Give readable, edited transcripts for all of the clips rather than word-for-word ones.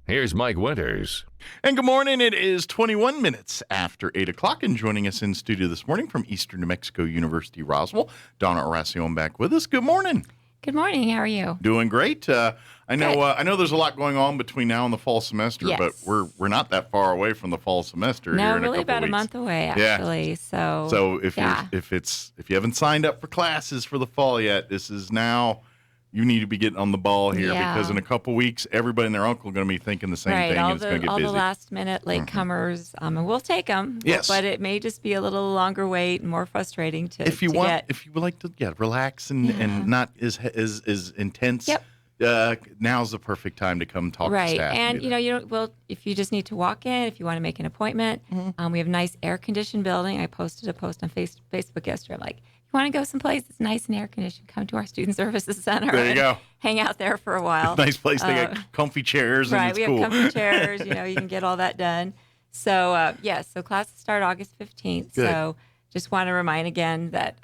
Here's Mike Winters. And good morning. It is 21 minutes after 8 o'clock, and joining us in studio this morning from Eastern New Mexico University, Roswell, Donna Oracion back with us. Good morning. Good morning. How are you? Doing great. I know there's a lot going on between now and the fall semester, Yes. but we're not that far away from the fall semester. No, here in really a couple about weeks. a month away, actually. Yeah. So So if you haven't signed up for classes for the fall yet, this is now. You need to be getting on the ball here because in a couple weeks, everybody and their uncle are going to be thinking the same thing, and it's going to get busy. All the last-minute latecomers, and we'll take them. Yes. But it may just be a little longer wait and more frustrating to if you would like to relax and not as intense. Yep. Now's the perfect time to come talk to staff. And if you just need to walk in, if you want to make an appointment, we have a nice air-conditioned building. I posted a post on Facebook yesterday. I'm like, you want to go someplace that's nice and air-conditioned, come to our Student Services Center. There you go. Hang out there for a while. Nice place. They got comfy chairs, and it's we cool. have comfy chairs. You can get all that done. So, so classes start August 15th. Good. So just want to remind again that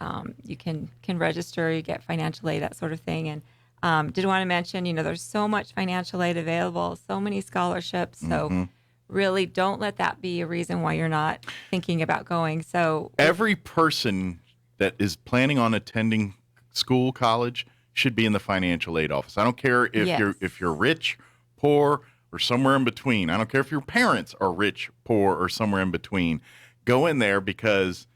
you can register, you get financial aid, that sort of thing. And did want to mention, there's so much financial aid available, so many scholarships. So really don't let that be a reason why you're not thinking about going. So every person that is planning on attending school, college, should be in the financial aid office. I don't care if you're rich, poor, or somewhere in between. I don't care if your parents are rich, poor, or somewhere in between. Go in there because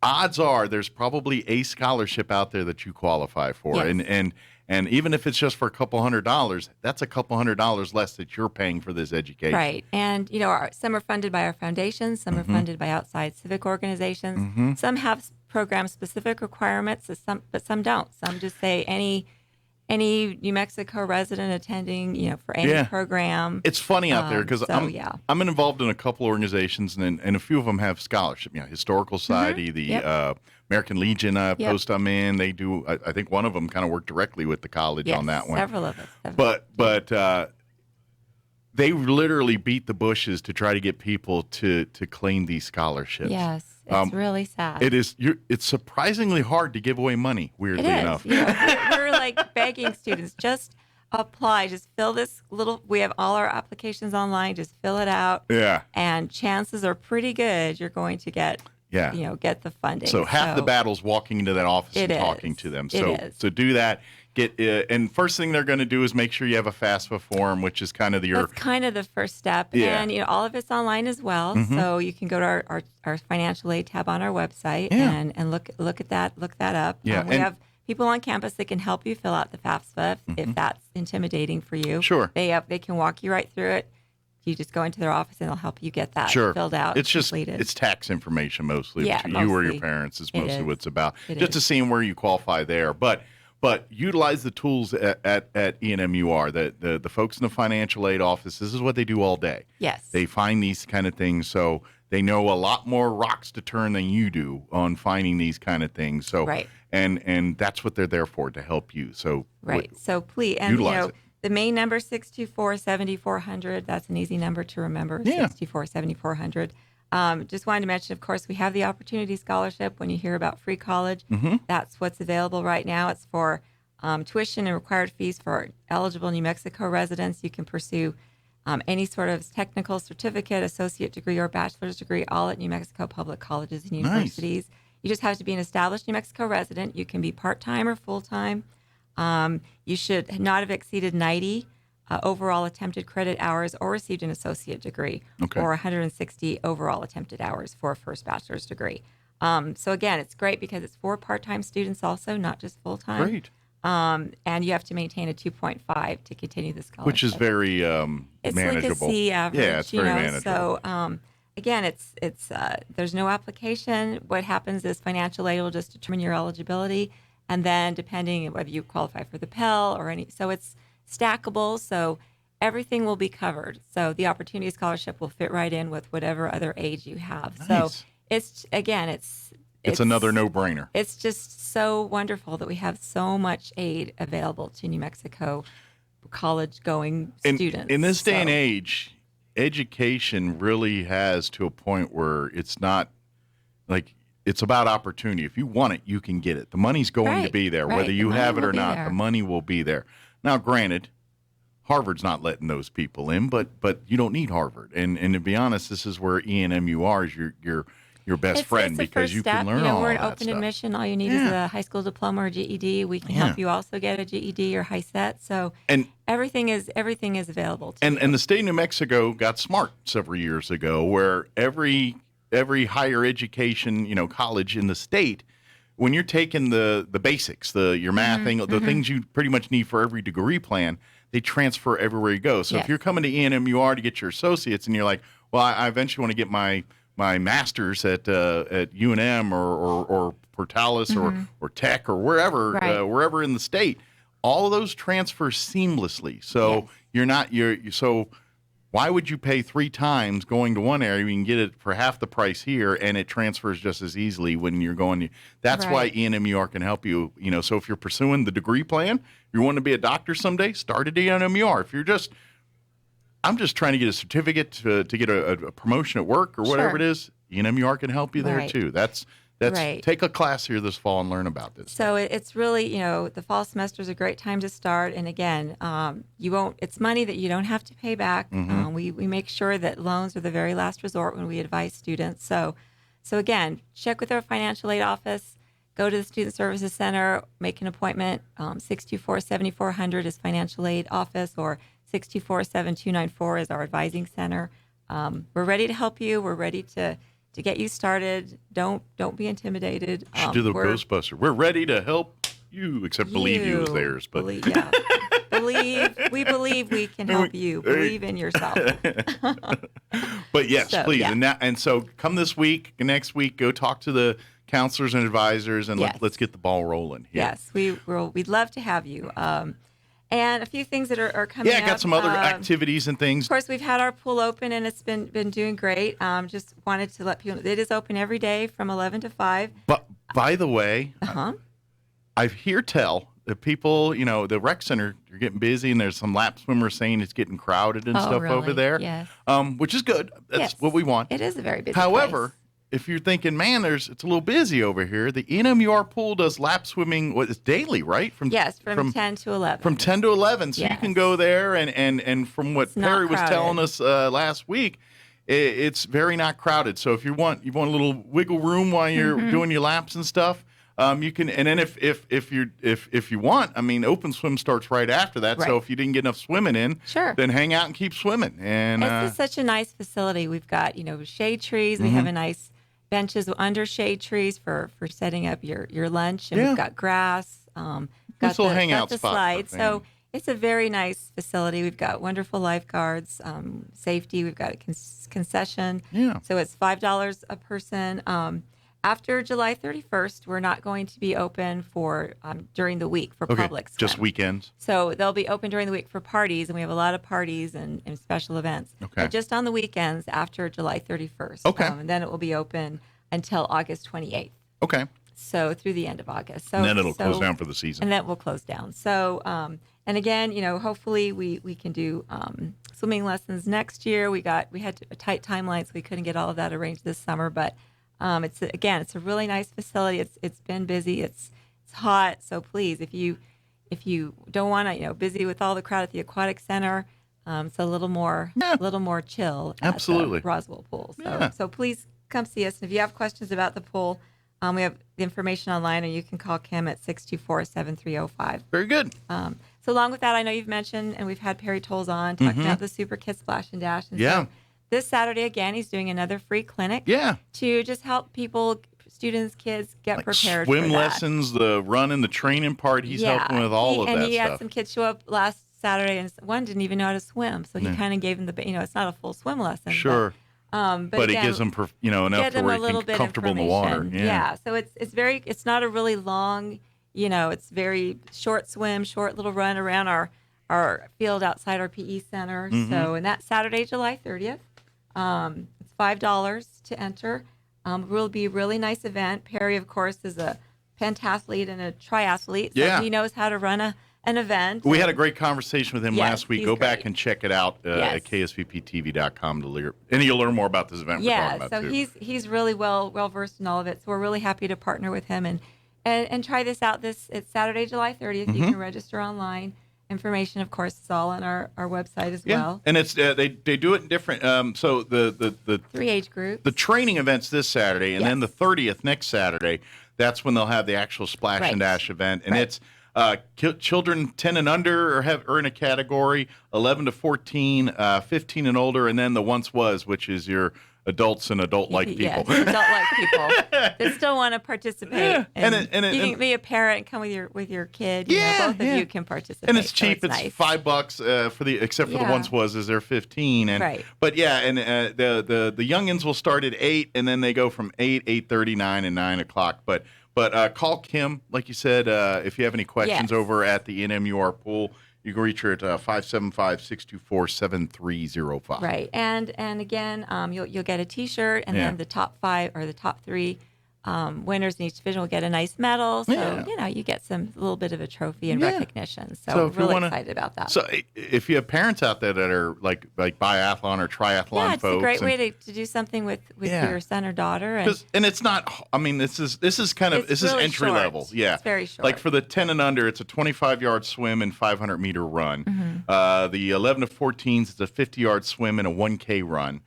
odds are there's probably a scholarship out there that you qualify for. Yes. And even if it's just for a couple $100, that's a couple $100 less that you're paying for this education. Right. And, some are funded by our foundations. Some are funded by outside civic organizations. Some have program-specific requirements, but some don't. Some just say any New Mexico resident attending, for any program. It's funny out there because I'm involved in a couple organizations, and a few of them have scholarship. Historical Society, the American Legion post I'm in. They do. I think one of them kind of worked directly with the college on that one. Several of us. But they literally beat the bushes to try to get people to claim these scholarships. Yes. It's really sad. It is. It's surprisingly hard to give away money, weirdly enough. We're like begging students, just apply. Just fill this we have all our applications online. Just fill it out. Yeah. And chances are pretty good you're going to get, get the funding. So half the battle's walking into that office and talking to them. So do that. And first thing they're going to do is make sure you have a FAFSA form, which is kind of That's kind of the first step. Yeah. And all of it's online as well. So you can go to our financial aid tab on our website and look at that, look that up. Yeah. We have people on campus that can help you fill out the FAFSA if that's intimidating for you. Sure. They can walk you right through it. You just go into their office and they'll help you get that filled out. It's just completed. it's tax information mostly. Yeah, you or your parents is mostly what it's about. Just to see where you qualify there. But utilize the tools at ENMU-R. The folks in the financial aid office, this is what they do all day. Yes. They find these kind of things, so they know a lot more rocks to turn than you do on finding these kind of things. So and that's what they're there for, to help you. So So please, and utilize it. The main number 624-7400. That's an easy number to remember. 624-7400. Just wanted to mention, of course, we have the Opportunity Scholarship. When you hear about free college, that's what's available right now. It's for tuition and required fees for eligible New Mexico residents. You can pursue any sort of technical certificate, associate degree, or bachelor's degree, all at New Mexico public colleges and universities. Nice. You just have to be an established New Mexico resident. You can be part-time or full-time. You should not have exceeded 90 overall attempted credit hours or received an associate degree or 160 overall attempted hours for a first bachelor's degree. So again, it's great because it's for part-time students also, not just full-time. Great. And you have to maintain a 2.5 to continue the scholarship. Which is very it's manageable. Like a C average. Yeah, it's very manageable. So again, it's there's no application. What happens is financial aid will just determine your eligibility, and then depending on whether you qualify for the Pell or any, so it's stackable. So everything will be covered. So the Opportunity Scholarship will fit right in with whatever other age you have. Nice. So it's another no-brainer. It's just so wonderful that we have so much aid available to New Mexico college-going students. In this day and age, education really has to a point where it's not like it's about opportunity. If you want it, you can get it. The money's going to be there, whether you have it or not. The money will be there. Now, granted, Harvard's not letting those people in, but you don't need Harvard. And to be honest, this is where ENMUR is your best friend, it's the because first you step. can learn all We're an that open stuff. admission. All you need is a high school diploma or GED. We can help you also get a GED or high set. So everything is available to you. And the state of New Mexico got smart several years ago, where every higher education, college in the state, when you're taking the basics, your mathing, the things you pretty much need for every degree plan, they transfer everywhere you go. So if you're coming to ENMUR to get your associates and you're like, well, I eventually want to get my master's at UNM or Portales or Tech or wherever in the state, all of those transfer seamlessly. So so why would you pay 3 times going to one area? You can get it for half the price here, and it transfers just as easily when you're going. That's why ENMUR can help you. So if you're pursuing the degree plan, you want to be a doctor someday, start at ENMUR. If you're I'm just trying to get a certificate to get a promotion at work or whatever it is, ENMUR can help you there too. That's take a class here this fall and learn about this. So it's really, the fall semester is a great time to start. And again, it's money that you don't have to pay back. We make sure that loans are the very last resort when we advise students. So again, check with our financial aid office, go to the Student Services Center, make an appointment. 624-7400 is financial aid office, or 624-7294 is our advising center. We're ready to help you. We're ready to get you started. Don't be intimidated. Should do the Ghostbuster. We're ready to help you, except believe you is theirs. But we believe we can help you. Believe in yourself. But yes, please. Yeah. And so come this week, next week, go talk to the counselors and advisors, and let's get the ball rolling here. Yes, we'd love to have you. And a few things that are coming up. Yeah, got some other activities and things. Of course, we've had our pool open, and it's been doing great. Just wanted to let people know it is open every day from 11 to 5. But by the way, I hear tell that people, the rec center, you're getting busy, and there's some lap swimmers saying it's getting crowded and stuff over there. Yes. Which is good. That's what we want. It is a very busy However, place. If you're thinking, man, it's a little busy over here, the ENMUR pool does lap swimming. It's daily, right? From 10 to 11. From 10 to 11, so you can go there, and from what Perry was telling us last week, it's very not crowded. So if you want a little wiggle room while you're doing your laps and stuff, you can. And then if you want, open swim starts right after that. Right. So if you didn't get enough swimming in, then hang out and keep swimming. And it's such a nice facility. We've got shade trees. We have a nice benches under shade trees for setting up your lunch, and we've got grass. Got little hangout the spot. Slide. So it's a very nice facility. We've got wonderful lifeguards, safety. We've got a concession. Yeah. So it's $5 a person. After July 31st, we're not going to be open for during the week for public swim. Just weekends. So they'll be open during the week for parties, and we have a lot of parties and special events. Okay. But just on the weekends after July 31st. Okay. And then it will be open until August 28th. Okay. So through the end of August. So and then it'll close down for the season. And then we'll close down. So and again, hopefully we can do swimming lessons next year. We had a tight timeline, so we couldn't get all of that arranged this summer, but. It's a really nice facility. It's been busy. It's hot. So please, if you don't want to, busy with all the crowd at the aquatic center, it's a little more chill. Absolutely. At the Roswell pool. So please come see us. And if you have questions about the pool, we have the information online, and you can call Kim at 624-7305. Very good. So along with that, I know you've mentioned, and we've had Perry Tolles on talking about the Super Kids Splash and Dash. And so this Saturday, again, he's doing another free clinic to just help people, students, kids get prepared for that. Swim lessons, the run and the training part, he's helping with all of that stuff. And he had some kids show up last Saturday, and one didn't even know how to swim. So he kind of gave them it's not a full swim lesson. Sure. But again, it gives them, enough to where he can comfortable in the water. Yeah. So it's not a really long, it's very short swim, short little run around our field outside our PE center. So, and that's Saturday, July 30th. It's $5 to enter. It will be a really nice event. Perry, of course, is a pentathlete and a triathlete, so he knows how to run an event. We had a great conversation with him last week. Go back great. And check it out at ksvptv.com and you'll learn more about this event we're talking about too. He's really well versed in all of it. So we're really happy to partner with him and try this out. It's Saturday, July 30th. You can register online. information, of course, is all on our website as well. And it's they do it in different. So the 3 age groups. The training event's this Saturday, and then the 30th next Saturday. That's when they'll have the actual Splash and Dash event, and it's children 10 and under are in a category, 11 to 14, 15 and older, and then the once was, which is your adults and adult-like people. Yes, adult-like people that still want to participate. Yeah. And you can be a parent and come with your kid. Both of you can participate. And it's cheap. So it's nice. $5 for except for the once was is they're 15. And but and the youngins will start at 8, and then they go from 8, 8:30, 9, and 9 o'clock. But call Kim, like you said, if you have any questions over at the NMUR pool. You can reach her at 575-624-7305. Right, and again, you'll get a T-shirt, and then the top 5 or the top 3 winners in each division will get a nice medal. So you get a little bit of a trophy and recognition. So we're really excited about that. So if you have parents out there that are like biathlon or triathlon it's folks, a great way to do something with your son or daughter. And it's not. I mean, this is really entry short. level. Yeah, it's very short. Like for the 10 and under, it's a 25-yard swim and 500-meter run. Mm-hmm. The 11 to 14s, it's a 50-yard swim and a 1K run.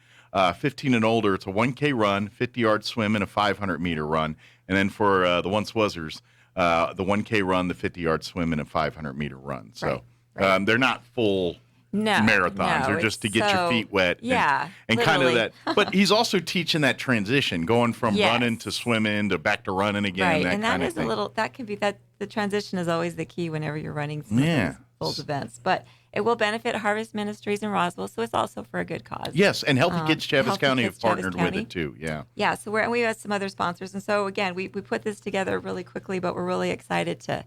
15 and older, it's a 1K run, 50-yard swim, and a 500-meter run. And then for the once-wasers, the 1K run, the 50-yard swim, and a 500-meter run. So they're not full marathons. They're just to get your feet wet. And kind of that. But he's also teaching that transition, going from running to swimming to back to running again. Right, and that is the transition is always the key whenever you're running some of these full events. But it will benefit Harvest Ministries in Roswell, so it's also for a good cause. Yes, and Healthy Kids Chavis County have partnered with it too. Yeah. So we have some other sponsors, and so again, we put this together really quickly, but we're really excited to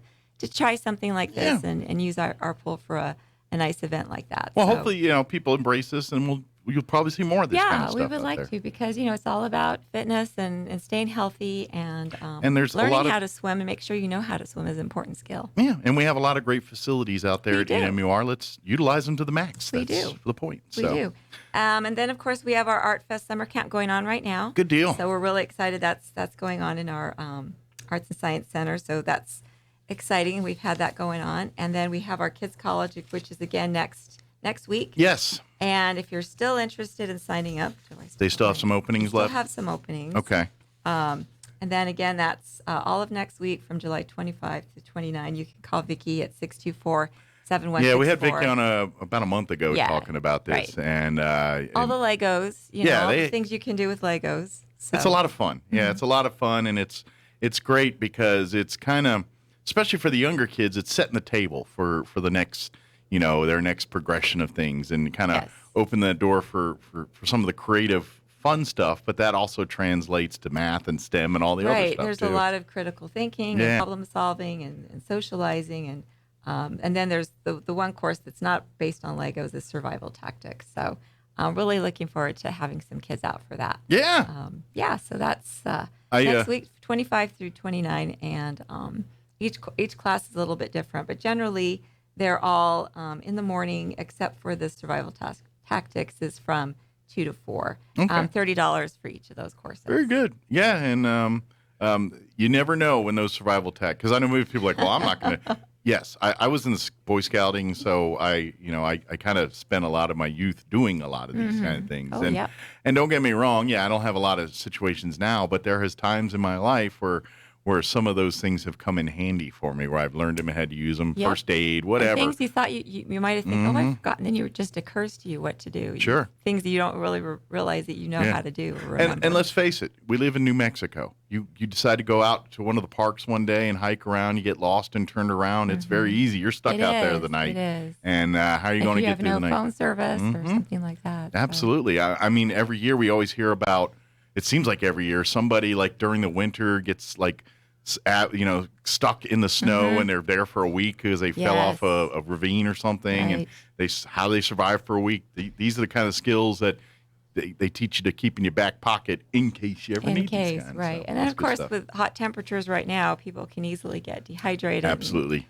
try something like this and use our pool for a nice event like that. Well, hopefully, people embrace this, and you'll probably see more of this kind of stuff. Yeah, we would like to, because it's all about fitness and staying healthy, and there's learning how to swim and make sure you know how to swim is an important skill. Yeah, and we have a lot of great facilities out there at NMUR. Let's utilize them to the max. We That's do. the point. We do. And then, of course, we have our Art Fest Summer Camp going on right now. Good deal. So we're really excited. That's going on in our Arts and Science Center. So that's exciting. We've had that going on. And then we have our Kids College, which is, again, next week. Yes. And if you're still interested in signing up, they still have some openings left? Still have some openings. Okay. And then again, that's all of next week from July 25 to 29. You can call Vicki at 624-7164. Yeah, we had Vicki on about a month ago talking about this. And all the Legos, all the things you can do with Legos. So. It's a lot of fun. Yeah, it's a lot of fun, and it's great because it's kind of, especially for the younger kids, it's setting the table for the next, their next progression of things, and kind of open the door for some of the creative, fun stuff. But that also translates to math and STEM and all the other stuff. There's a lot of critical thinking and problem solving and socializing, and then there's the one course that's not based on Legos is survival tactics. So I'm really looking forward to having some kids out for that. Yeah. So that's next week, 25 through 29, and each class is a little bit different, but generally they're all in the morning, except for the survival tactics is from 2 to 4. Okay. $30 for each of those courses. Very good. Yeah, and you never know when those survival tactics, because I know most people are like, well, I'm not going to. Yes, I was in the Boy Scouting, so I kind of spent a lot of my youth doing a lot of these kind of things. And don't get me wrong, I don't have a lot of situations now, but there has times in my life where some of those things have come in handy for me, where I've learned them and had to use them, first aid, whatever. And things you thought you might have think, I've forgotten, then it just occurs to you what to do. Sure. Things that you don't really realize that you know how to do. And let's face it, we live in New Mexico. You decide to go out to one of the parks one day and hike around, you get lost and turned around. It's very easy. You're stuck out there the night. It is. And how are you going to get through the night? If you have no phone service or something like that. Absolutely. I mean, every year we always hear about, it seems like every year, somebody like during the winter gets like, stuck in the snow and they're there for a week because they fell off a ravine or something, and how they survive for a week. These are the kind of skills that they teach you to keep in your back pocket in case you ever need these kinds. Right. And then, of course, with hot temperatures right now, people can easily get dehydrated. Absolutely.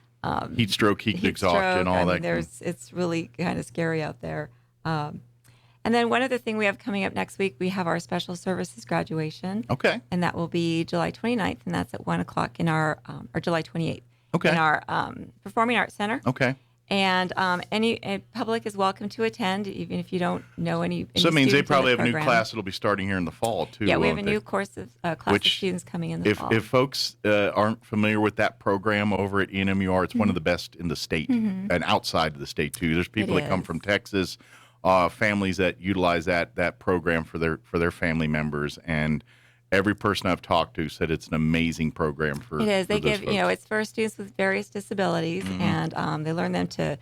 Heat stroke, heat exhaustion, all that. It's really kind of scary out there. And then one other thing we have coming up next week, we have our special services graduation. Okay. And that will be July 29th, and that's at 1 o'clock in our, or July 28th. Okay. In our Performing Arts Center. Okay. And any public is welcome to attend, even if you don't know any So it means they students in probably the have a new program. class that'll be starting here in the fall, too. Yeah, we have a won't they? new class of students coming in the fall. If folks aren't familiar with that program over at ENMU-R, it's one of the best in the state and outside of the state, too. There's people that come from Texas, families that utilize that program for their family members, and every person I've talked to said it's an amazing program for It is. They give, folks. it's for students with various disabilities, and they learn them to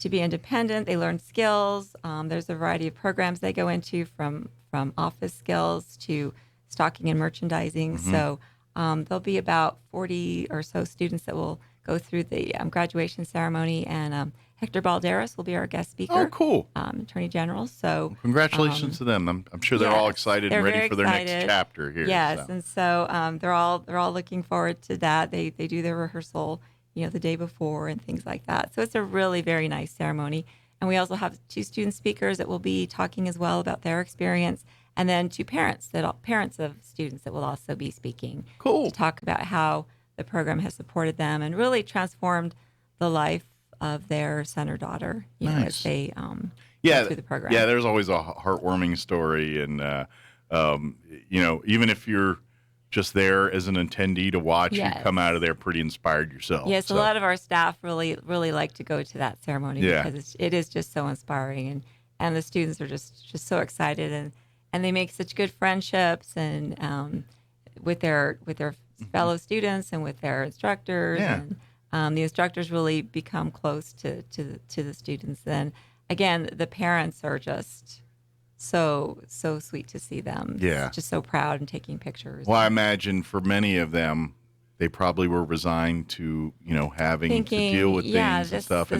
be independent. They learn skills. There's a variety of programs they go into, from office skills to stocking and merchandising. So there'll be about 40 or so students that will go through the graduation ceremony, and Hector Balderas will be our guest speaker. Oh, cool. Attorney General. So congratulations to them. I'm sure they're all excited and ready for their next chapter here. Yes, and so they're all looking forward to that. They do their rehearsal, the day before and things like that. So it's a really very nice ceremony. And we also have 2 student speakers that will be talking as well about their experience, and then 2 parents of students that will also be speaking. Cool. To talk about how the program has supported them and really transformed the life of their son or daughter, as they go through the program. Yeah, there's always a heartwarming story, and even if you're just there as an attendee to watch, you come out of there pretty inspired yourself. Yes, so a lot of our staff really like to go to that ceremony because it is just so inspiring, and the students are just so excited, and they make such good friendships, and with their fellow students and with their instructors, and the instructors really become close to the students. And again, the parents are just so sweet to see them. Yeah, just so proud and taking pictures. Well, I imagine for many of them, they probably were resigned to having to deal with things and stuff.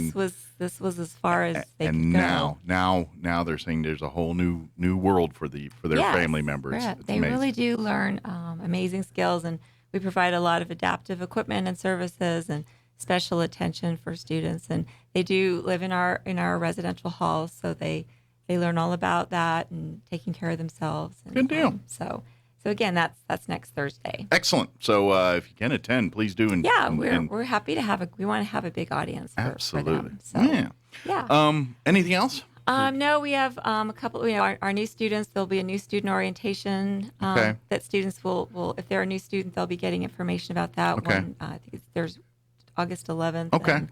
This was as far as they could go. Now they're saying there's a whole new world for their family members. Right. They really do learn amazing skills, and we provide a lot of adaptive equipment and services and special attention for students. And they do live in our residential halls, so they learn all about that and taking care of themselves. And, good deal. So again, that's next Thursday. Excellent. So if you can attend, please do. We're happy to we want to have a big audience for them. So, anything else? No, we have a couple. Our new students. There'll be a new student orientation that students will. If they're a new student, they'll be getting information about that. Okay. I think there's August 11th. Okay. And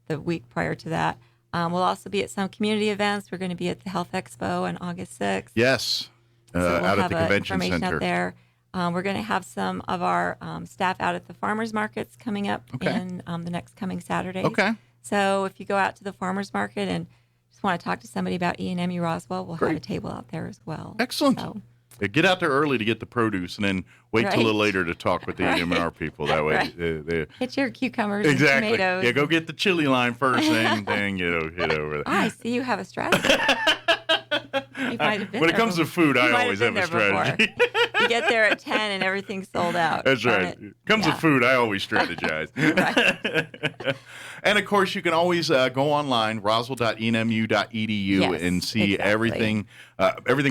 the week prior to that, we'll also be at some community events. We're going to be at the Health Expo on August 6th. Yes. So we'll out have at the convention center out there. We're going to have some of our staff out at the farmers markets coming up in the next coming Saturdays. Okay. So if you go out to the farmers market and just want to talk to somebody about ENMU-Roswell, we'll have a table out there as well. Excellent. So, get out there early to get the produce, and then wait till a little later to talk with the ENMR people. That way, get your cucumbers and tomatoes. Yeah, go get the chili line first, and then get over there. I see you have a strategy. You might have been when it comes to food, I always have a strategy. You get there at 10 and everything's sold out. That's right. Comes to food, I always strategize. And of course, you can always go online, roswell.enmu.edu, and see everything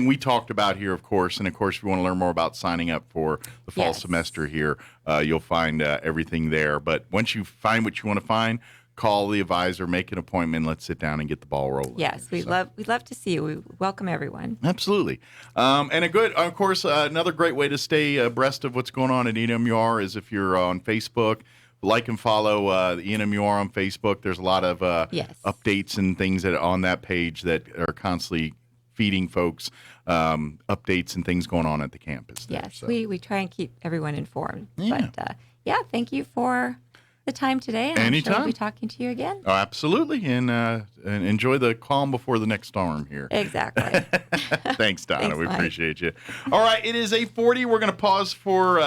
we talked about here, of course. And of course, if you want to learn more about signing up for the fall semester here, you'll find everything there. But once you find what you want to find, call the advisor, make an appointment, let's sit down and get the ball rolling. Yes, we'd love to see you. We welcome everyone. Absolutely. And of course, another great way to stay abreast of what's going on at ENMU-R is if you're on Facebook. Like and follow the ENMU-R on Facebook. There's a lot of updates and things that on that page that are constantly feeding folks updates and things going on at the campus there. Yes, we try and keep everyone informed. Yeah. But thank you for the time today. And anytime. I'm sure we'll be talking to you again. Oh, absolutely. And enjoy the calm before the next storm here. Exactly. Thanks, Donna. Thanks, we Mike. appreciate you. All right, it is 8:40. We're going to pause for